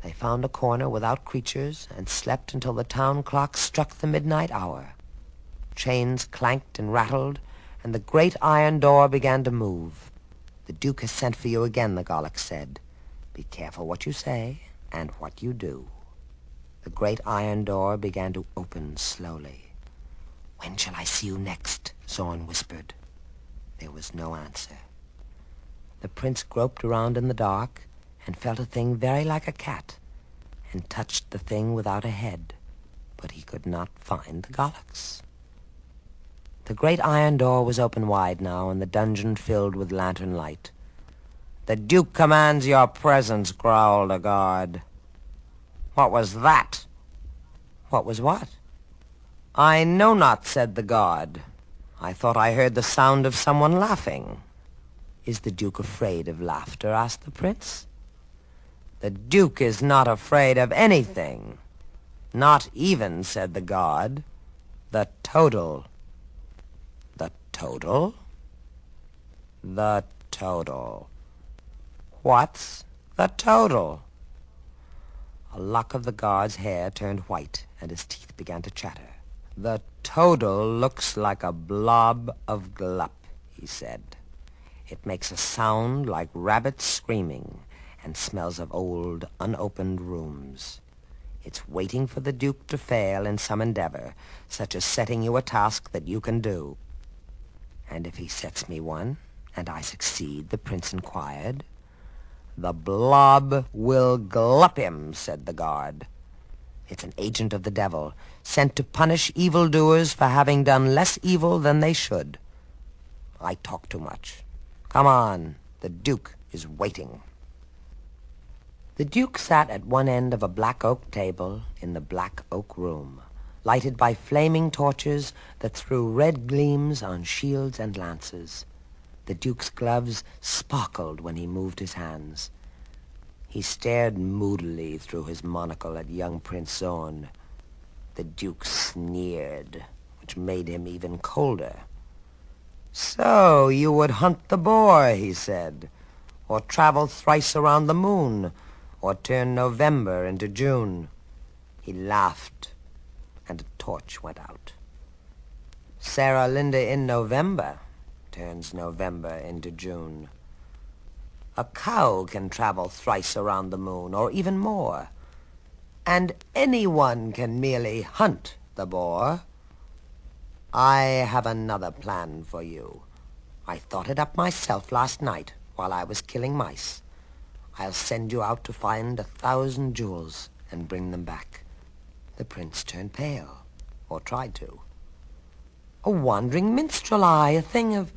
They found a corner without creatures and slept until the town clock struck the midnight hour. Chains clanked and rattled, and the great iron door began to move. "The Duke has sent for you again," the Daleks said. "Be careful what you say and what you do." The great iron door began to open slowly. "When shall I see you next?" Zorn whispered. There was no answer. The prince groped around in the dark and felt a thing very like a cat, and touched the thing without a head, but he could not find the Daleks. The great iron door was open wide now, and the dungeon filled with lantern light. "The Duke commands your presence," growled a guard. "What was that?" "What was what?" "I know not," said the guard. "I thought I heard the sound of someone laughing." "Is the Duke afraid of laughter?" asked the prince. "The Duke is not afraid of anything. Not even," said the guard, "the total." "The total?" "The total." "What's the total?" A lock of the guard's hair turned white, and his teeth began to chatter. "The total looks like a blob of glup," he said. "It makes a sound like rabbits screaming, and smells of old, unopened rooms. It's waiting for the Duke to fail in some endeavor, such as setting you a task that you can do." "And if he sets me one, and I succeed?" the prince inquired. "The blob will glup him," said the guard. "It's an agent of the devil, sent to punish evildoers for having done less evil than they should. I talk too much. Come on, the Duke is waiting." The Duke sat at one end of a black oak table in the black oak room, lighted by flaming torches that threw red gleams on shields and lances. The Duke's gloves sparkled when he moved his hands. He stared moodily through his monocle at young Prince Zorn. The Duke sneered, which made him even colder. "So you would hunt the boar," he said, "or travel thrice around the moon, or turn November into June." He laughed, and a torch went out. "Sarah Linda in November turns November into June. A cow can travel thrice around the moon, or even more. And anyone can merely hunt the boar. I have another plan for you. I thought it up myself last night while I was killing mice. I'll send you out to find 1,000 jewels and bring them back." The prince turned pale, or tried to. "A wandering minstrel eye, a thing of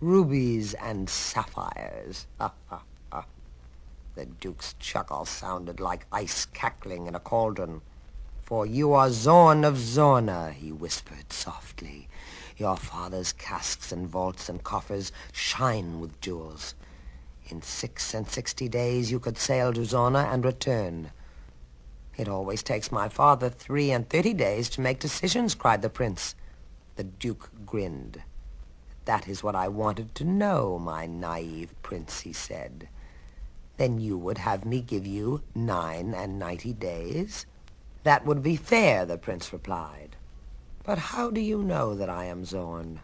rubies and sapphires." Ha, ha, ha. The Duke's chuckle sounded like ice cackling in a cauldron. "For you are Zorn of Zorna," he whispered softly. "Your father's casks and vaults and coffers shine with jewels. In 66 days you could sail to Zorna and return." "It always takes my father 33 days to make decisions," cried the prince. The Duke grinned. "That is what I wanted to know, my naive prince," he said. "Then you would have me give you 99 days?" "That would be fair," the prince replied. "But how do you know that I am Zorn?"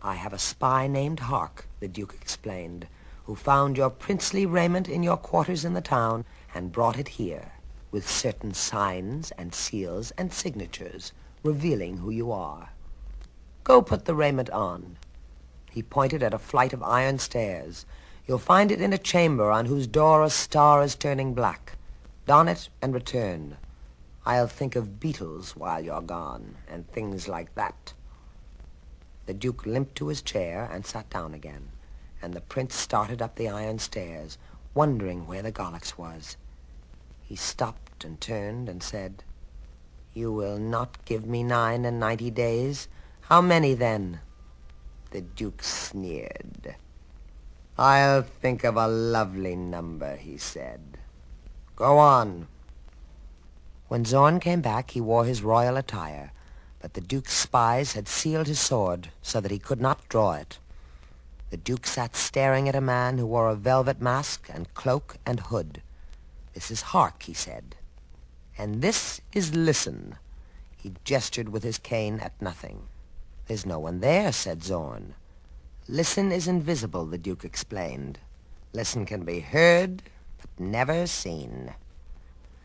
"I have a spy named Hark," the Duke explained, "who found your princely raiment in your quarters in the town and brought it here, with certain signs and seals and signatures, revealing who you are. Go put the raiment on." He pointed at a flight of iron stairs. "You'll find it in a chamber on whose door a star is turning black. Don it and return. I'll think of beetles while you're gone, and things like that." The Duke limped to his chair and sat down again, and the prince started up the iron stairs, wondering where the Daleks was. He stopped and turned and said, "You will not give me 99 days? How many, then?" The Duke sneered. "I'll think of a lovely number," he said. "Go on." When Zorn came back, he wore his royal attire, but the Duke's spies had sealed his sword so that he could not draw it. The Duke sat staring at a man who wore a velvet mask and cloak and hood. This is Hark, he said. And this is Listen. He gestured with his cane at nothing. There's no one there, said Zorn. Listen is invisible, the Duke explained. Listen can be heard, but never seen.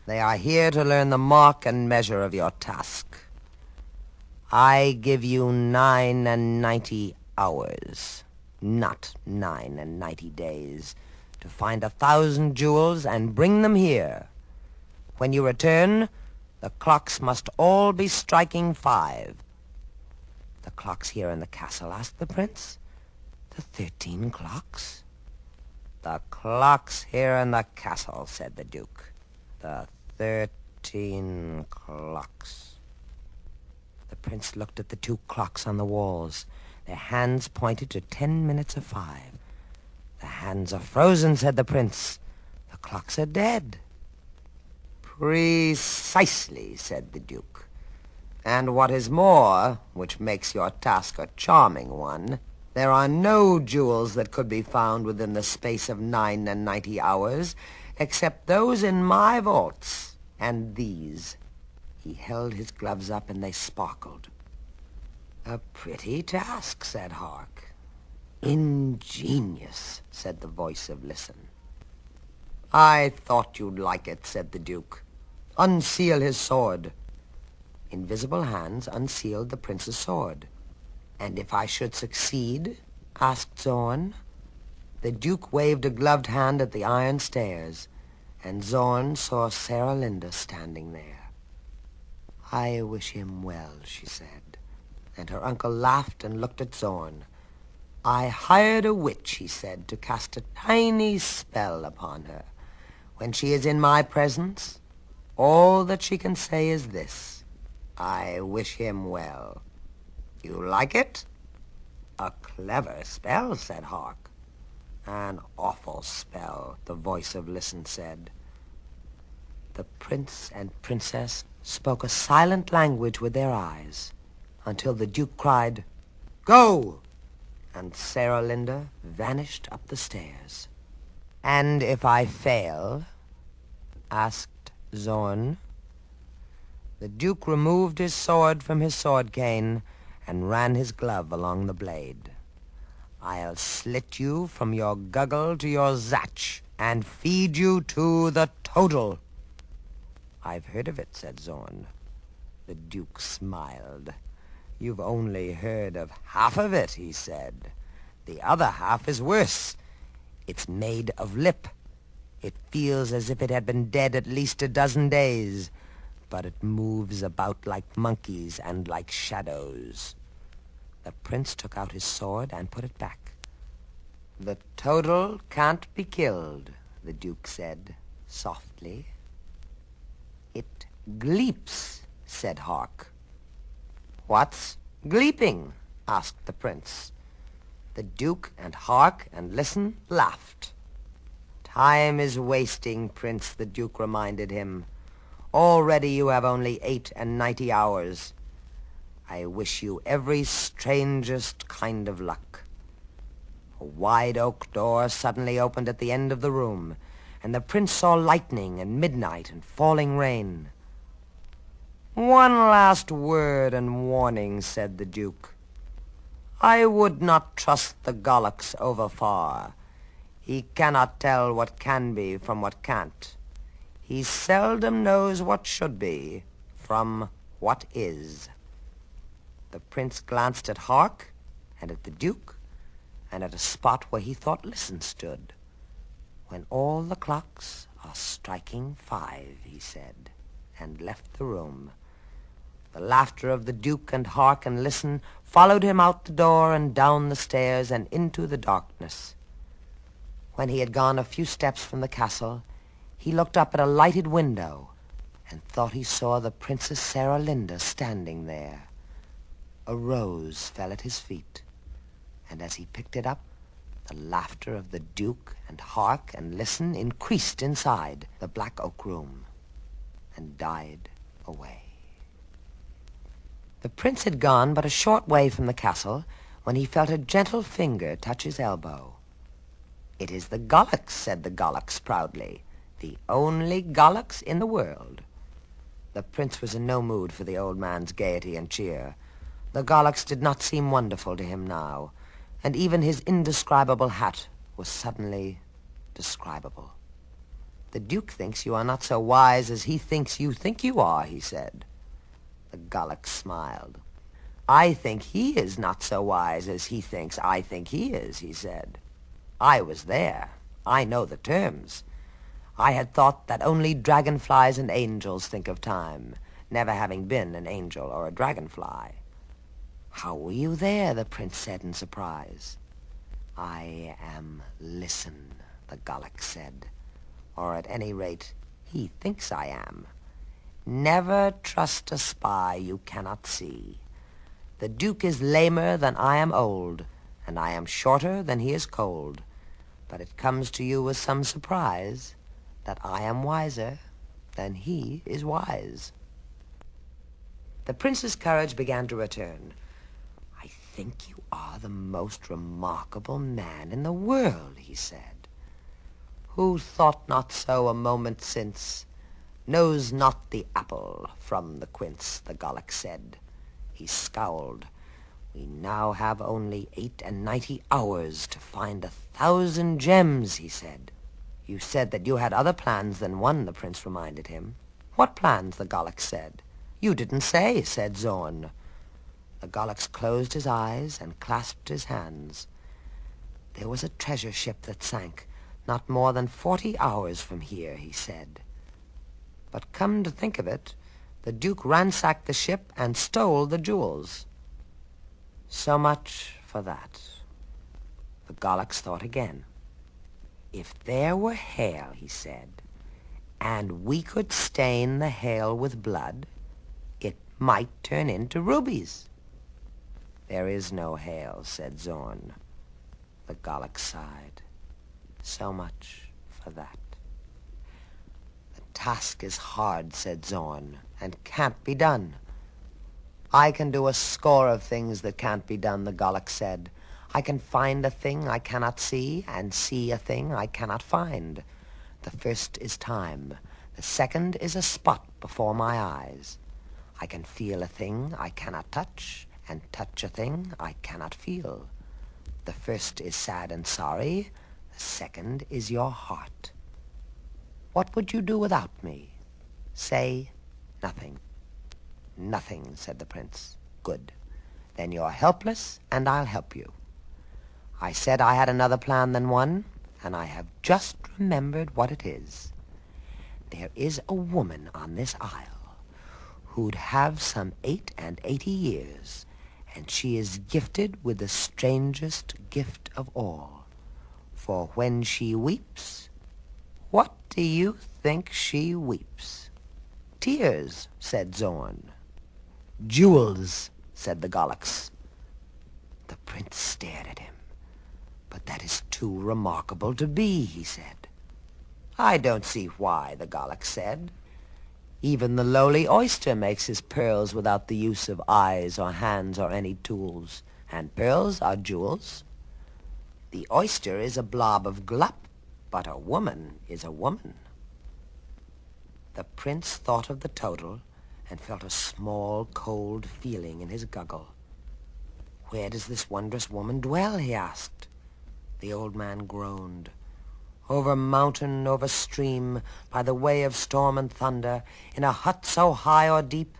They are here to learn the mark and measure of your task. I give you 99 hours, not 99 days, to find 1,000 jewels and bring them here. When you return, the clocks must all be striking 5. The clocks here in the castle, asked the prince. The 13 clocks? The clocks here in the castle, said the Duke. The 13 clocks. The prince looked at the 2 clocks on the walls. Their hands pointed to 10 minutes of 5. The hands are frozen, said the prince. The clocks are dead. Precisely, said the Duke. And what is more, which makes your task a charming one, there are no jewels that could be found within the space of 99 hours, except those in my vaults, and these. He held his gloves up and they sparkled. A pretty task, said Hark. Ingenious, said the voice of Listen. I thought you'd like it, said the Duke. Unseal his sword. Invisible hands unsealed the prince's sword. And if I should succeed? Asked Zorn. The Duke waved a gloved hand at the iron stairs, and Zorn saw Sarah Linda standing there. I wish him well, she said, and her uncle laughed and looked at Zorn. I hired a witch, he said, to cast a tiny spell upon her. When she is in my presence, all that she can say is this: I wish him well. You like it? A clever spell, said Hark. An awful spell, the voice of Listen said. The prince and princess spoke a silent language with their eyes, until the Duke cried, Go! And Sarah Linda vanished up the stairs. And if I fail? Asked Zorn. The Duke removed his sword from his sword cane and ran his glove along the blade. I'll slit you from your guggle to your zatch and feed you to the total. I've heard of it, said Zorn. The Duke smiled. You've only heard of half of it, he said. The other half is worse. It's made of lip. It feels as if it had been dead at least a dozen days, but it moves about like monkeys and like shadows. The prince took out his sword and put it back. The total can't be killed, the Duke said softly. It gleeps, said Hark. What's gleeping? Asked the prince. The Duke and Hark and Listen laughed. Time is wasting, Prince, the Duke reminded him. Already you have only 98 hours. I wish you every strangest kind of luck. A wide oak door suddenly opened at the end of the room, and the prince saw lightning and midnight and falling rain. One last word and warning, said the Duke. I would not trust the Daleks over far. He cannot tell what can be from what can't. He seldom knows what should be from what is. The prince glanced at Hark and at the Duke and at a spot where he thought Listen stood. When all the clocks are striking 5, he said, and left the room. The laughter of the Duke and Hark and Listen followed him out the door and down the stairs and into the darkness. When he had gone a few steps from the castle, he looked up at a lighted window and thought he saw the Princess Sarah Linda standing there. A rose fell at his feet, and as he picked it up, the laughter of the Duke and Hark and Listen increased inside the black oak room and died away. The prince had gone but a short way from the castle when he felt a gentle finger touch his elbow. It is the Daleks, said the Daleks proudly. The only Daleks in the world. The prince was in no mood for the old man's gaiety and cheer. The Daleks did not seem wonderful to him now, and even his indescribable hat was suddenly describable. "The Duke thinks you are not so wise as he thinks you are," he said. The Dalek smiled. "I think he is not so wise as he thinks I think he is," he said. "I was there. I know the terms. I had thought that only dragonflies and angels think of time, never having been an angel or a dragonfly." "How were you there?" the prince said in surprise. "I am Listen," the Dalek said. "Or at any rate, he thinks I am. Never trust a spy you cannot see. The Duke is lamer than I am old, and I am shorter than he is cold. But it comes to you with some surprise that I am wiser than he is wise." The prince's courage began to return. "I think you are the most remarkable man in the world," he said. "Who thought not so a moment since knows not the apple from the quince," the Dalek said. He scowled. "We now have only 98 hours to find 1,000 gems," he said. "You said that you had other plans than one," the prince reminded him. "What plans?" the Dalek said. "You didn't say," said Zorn. The Dalek closed his eyes and clasped his hands. "There was a treasure ship that sank not more than 40 hours from here," he said. "But come to think of it, the Duke ransacked the ship and stole the jewels." So much for that. The Daleks thought again. "If there were hail," he said, "and we could stain the hail with blood, it might turn into rubies." "There is no hail," said Zorn. The Dalek sighed. So much for that. "The task is hard," said Zorn, "and can't be done." "I can do a score of things that can't be done," the Dalek said. "I can find a thing I cannot see, and see a thing I cannot find. The first is time. The second is a spot before my eyes. I can feel a thing I cannot touch, and touch a thing I cannot feel. The first is sad and sorry. The second is your heart. What would you do without me? Say nothing." "Nothing," said the prince. "Good. Then you're helpless, and I'll help you. I said I had another plan than one, and I have just remembered what it is. There is a woman on this isle who'd have some 88 years, and she is gifted with the strangest gift of all. For when she weeps, what do you think she weeps?" "Tears," said Zorn. "Jewels," said the Daleks. The prince stared at him. "But that is too remarkable to be," he said. "I don't see why," the Dalek said. "Even the lowly oyster makes his pearls without the use of eyes or hands or any tools, and pearls are jewels. The oyster is a blob of glup, but a woman is a woman." The prince thought of the total and felt a small, cold feeling in his guggle. "Where does this wondrous woman dwell?" he asked. The old man groaned. "Over mountain, over stream, by the way of storm and thunder, in a hut so high or deep,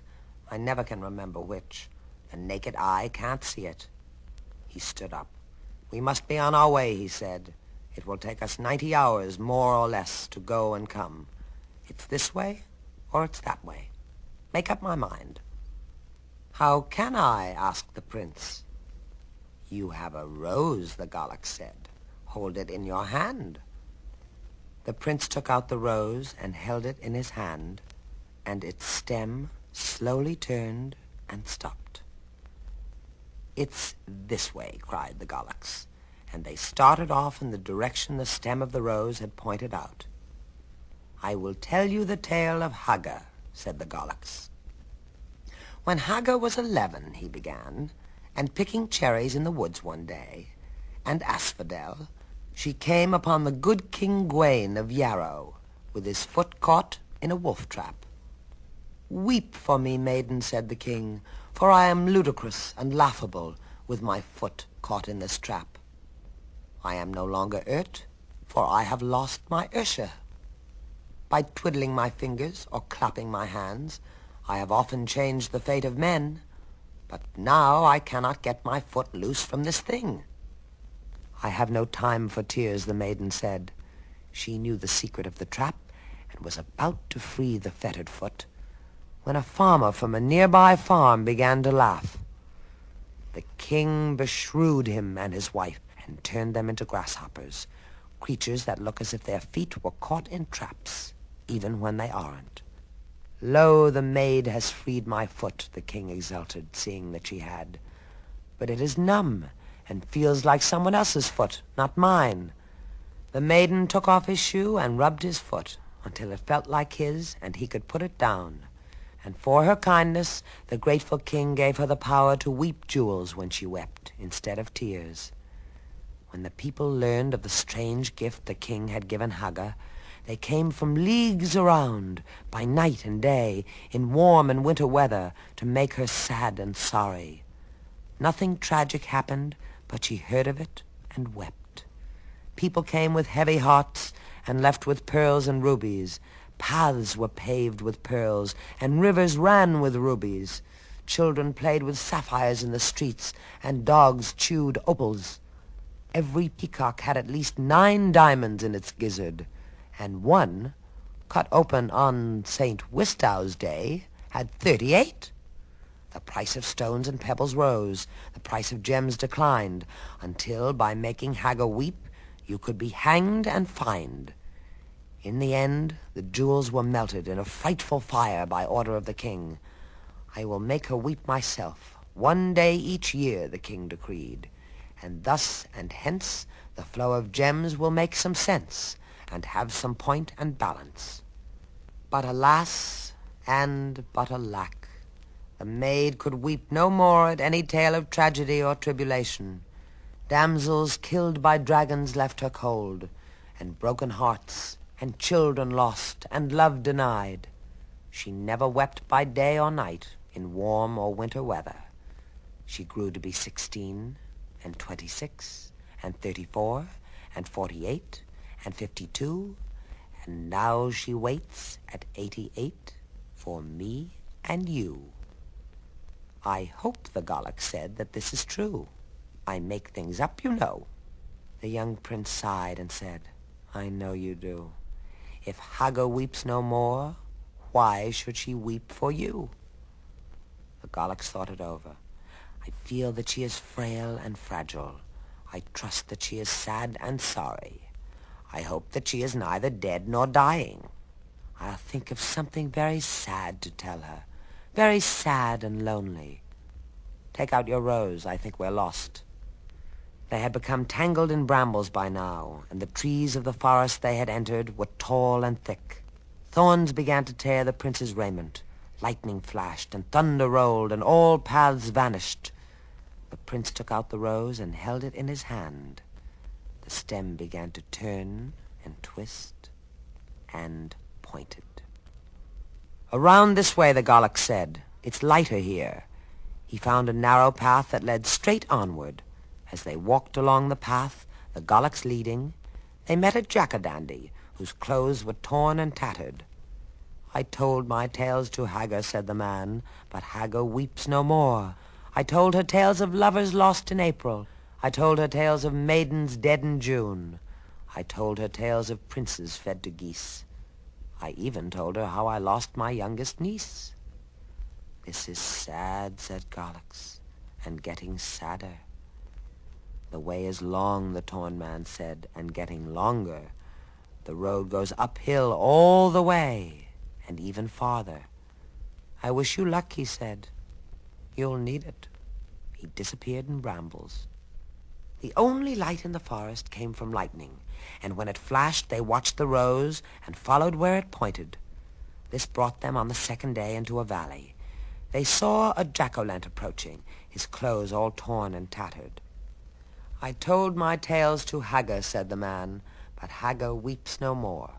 I never can remember which. The naked eye can't see it." He stood up. "We must be on our way," he said. "It will take us 90 hours, more or less, to go and come. It's this way, or it's that way. Make up my mind." "How can I?" asked the prince. "You have a rose," the Dalek said. "Hold it in your hand." The prince took out the rose and held it in his hand, and its stem slowly turned and stopped. "It's this way," cried the Daleks, and they started off in the direction the stem of the rose had pointed out. "I will tell you the tale of Haga," said the Daleks. "When Haga was 11, he began, and picking cherries in the woods one day, and asphodel, she came upon the good King Gawain of Yarrow, with his foot caught in a wolf trap. "Weep for me, maiden," said the king, "for I am ludicrous and laughable with my foot caught in this trap. I am no longer hurt, for I have lost my Ursha. By twiddling my fingers or clapping my hands, I have often changed the fate of men, but now I cannot get my foot loose from this thing." "I have no time for tears," the maiden said. She knew the secret of the trap and was about to free the fettered foot when a farmer from a nearby farm began to laugh. The king beshrewed him and his wife and turned them into grasshoppers, creatures that look as if their feet were caught in traps, even when they aren't. "Lo, the maid has freed my foot," the king exulted, seeing that she had. "But it is numb and feels like someone else's foot, not mine." The maiden took off his shoe and rubbed his foot until it felt like his and he could put it down. And for her kindness, the grateful king gave her the power to weep jewels when she wept instead of tears. When the people learned of the strange gift the king had given Haga, they came from leagues around, by night and day, in warm and winter weather, to make her sad and sorry. Nothing tragic happened, but she heard of it and wept. People came with heavy hearts and left with pearls and rubies. Paths were paved with pearls, and rivers ran with rubies. Children played with sapphires in the streets, and dogs chewed opals. Every peacock had at least 9 diamonds in its gizzard, and one, cut open on St. Wistow's Day, had 38. The price of stones and pebbles rose, the price of gems declined, until by making Haga weep, you could be hanged and fined. In the end, the jewels were melted in a frightful fire by order of the king. "I will make her weep myself, one day each year," the king decreed, "and thus and hence the flow of gems will make some sense, and have some point and balance." But alas, and but alack, the maid could weep no more at any tale of tragedy or tribulation. Damsels killed by dragons left her cold, and broken hearts, and children lost, and love denied. She never wept by day or night, in warm or winter weather. She grew to be 16, and 26, and 34, and 48, and 52, and now she waits at 88 for me and you. I hope, the Daleks said, that this is true. I make things up, you know. The young prince sighed and said, "I know you do. If Haga weeps no more, why should she weep for you?" The Daleks thought it over. "I feel that she is frail and fragile. I trust that she is sad and sorry. I hope that she is neither dead nor dying. I'll think of something very sad to tell her, very sad and lonely. Take out your rose, I think we're lost." They had become tangled in brambles by now, and the trees of the forest they had entered were tall and thick. Thorns began to tear the prince's raiment. Lightning flashed, and thunder rolled, and all paths vanished. The prince took out the rose and held it in his hand. The stem began to turn and twist and pointed. "Around this way," the Daleks said. "It's lighter here." He found a narrow path that led straight onward. As they walked along the path, the Daleks leading, they met a jack-a-dandy whose clothes were torn and tattered. "I told my tales to Haga," said the man, "but Haga weeps no more. I told her tales of lovers lost in April. I told her tales of maidens dead in June. I told her tales of princes fed to geese. I even told her how I lost my youngest niece." "This is sad," said Daleks, "and getting sadder." "The way is long," the torn man said, "and getting longer. The road goes uphill all the way, and even farther. I wish you luck," he said. "You'll need it." He disappeared in brambles. The only light in the forest came from lightning, and when it flashed they watched the rose and followed where it pointed. This brought them on the second day into a valley. They saw a jack-o'-lantern approaching, his clothes all torn and tattered. "I told my tales to Haga," said the man, "but Haga weeps no more.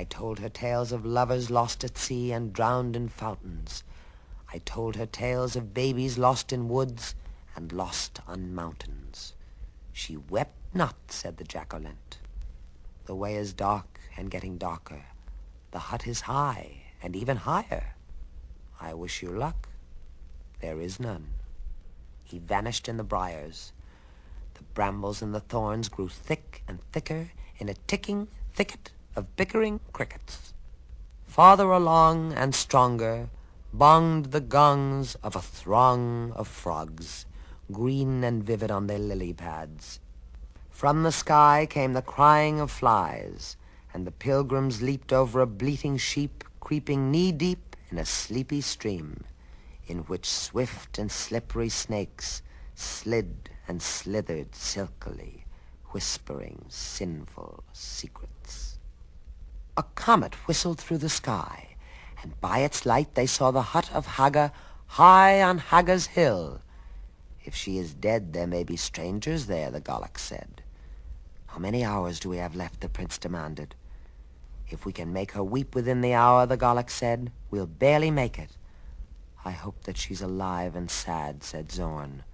I told her tales of lovers lost at sea and drowned in fountains. I told her tales of babies lost in woods and lost on mountains. She wept not, said the jack-o'-lant. The way is dark and getting darker. The hut is high and even higher. I wish you luck. There is none. He vanished in the briars. The brambles and the thorns grew thick and thicker in a ticking thicket of bickering crickets. Farther along and stronger bonged the gongs of a throng of frogs, green and vivid on their lily pads. From the sky came the crying of flies, and the pilgrims leaped over a bleating sheep creeping knee-deep in a sleepy stream, in which swift and slippery snakes slid and slithered silkily, whispering sinful secrets. A comet whistled through the sky, and by its light they saw the hut of Haga high on Haga's hill. If she is dead, there may be strangers there, the Daleks said. How many hours do we have left, the prince demanded. If we can make her weep within the hour, the Daleks said, we'll barely make it. I hope that she's alive and sad, said Zorn.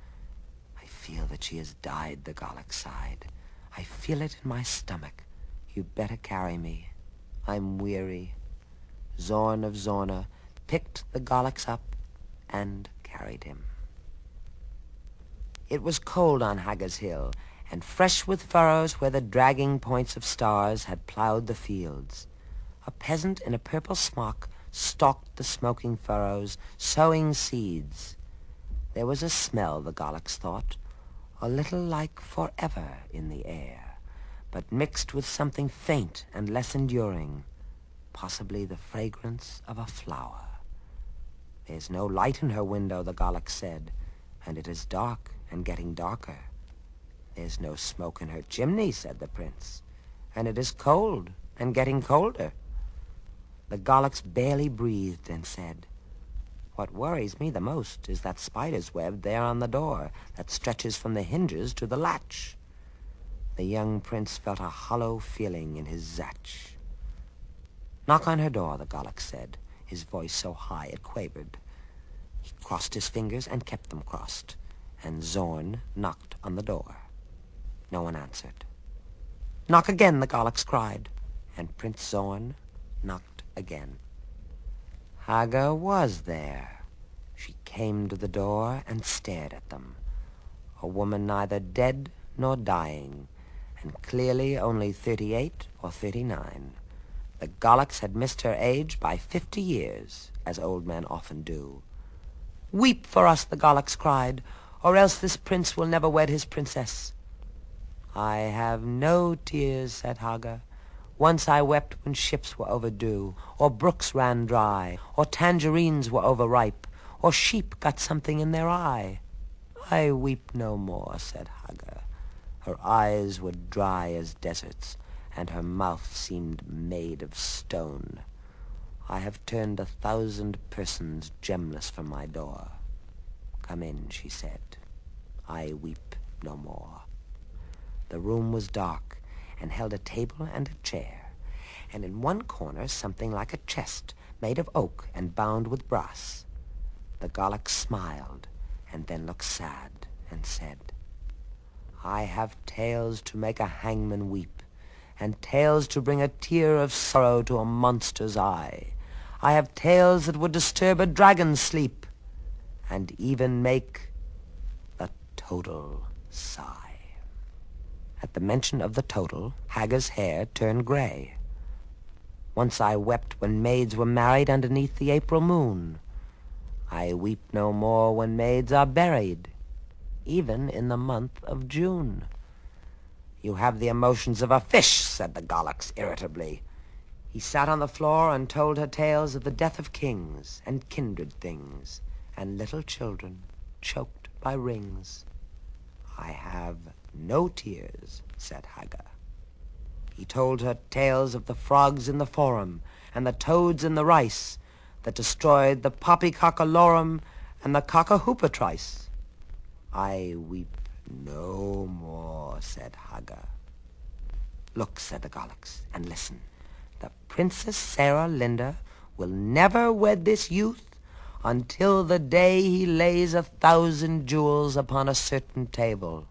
I feel that she has died, the Daleks sighed. I feel it in my stomach. You'd better carry me. I'm weary. Zorn of Zorna picked the Daleks up and carried him. It was cold on Haga's hill, and fresh with furrows where the dragging points of stars had plowed the fields. A peasant in a purple smock stalked the smoking furrows, sowing seeds. There was a smell, the Daleks thought, a little like forever in the air, but mixed with something faint and less enduring, possibly the fragrance of a flower. There's no light in her window, the Daleks said, and it is dark and getting darker. There's no smoke in her chimney, said the prince, and it is cold and getting colder. The Daleks barely breathed and said, what worries me the most is that spider's web there on the door that stretches from the hinges to the latch. The young prince felt a hollow feeling in his zatch. Knock on her door, the Daleks said, his voice so high it quavered. He crossed his fingers and kept them crossed, and Zorn knocked on the door. No one answered. Knock again, the Daleks cried, and Prince Zorn knocked again. Haga was there. She came to the door and stared at them, a woman neither dead nor dying, and clearly only 38 or 39. The Daleks had missed her age by 50 years, as old men often do. Weep for us, the Daleks cried, or else this prince will never wed his princess. I have no tears, said Haga. Once I wept when ships were overdue, or brooks ran dry, or tangerines were overripe, or sheep got something in their eye. I weep no more, said Haga. Her eyes were dry as deserts, and her mouth seemed made of stone. I have turned 1,000 persons gemless from my door. Come in, she said. I weep no more. The room was dark, and held a table and a chair, and in one corner something like a chest, made of oak and bound with brass. The Daleks smiled, and then looked sad, and said, I have tales to make a hangman weep, and tales to bring a tear of sorrow to a monster's eye. I have tales that would disturb a dragon's sleep, and even make the total sigh. At the mention of the total, Haga's hair turned gray. Once I wept when maids were married underneath the April moon. I weep no more when maids are buried, even in the month of June. You have the emotions of a fish, said the Daleks irritably. He sat on the floor and told her tales of the death of kings and kindred things, and little children choked by rings. I have no tears, said Haga. He told her tales of the frogs in the forum and the toads in the rice that destroyed the poppycockalorum and the cockahoopatrice. I weep no more, said Haga. Look, said the Daleks, and listen. The Princess Sarah Linda will never wed this youth until the day he lays 1,000 jewels upon a certain table.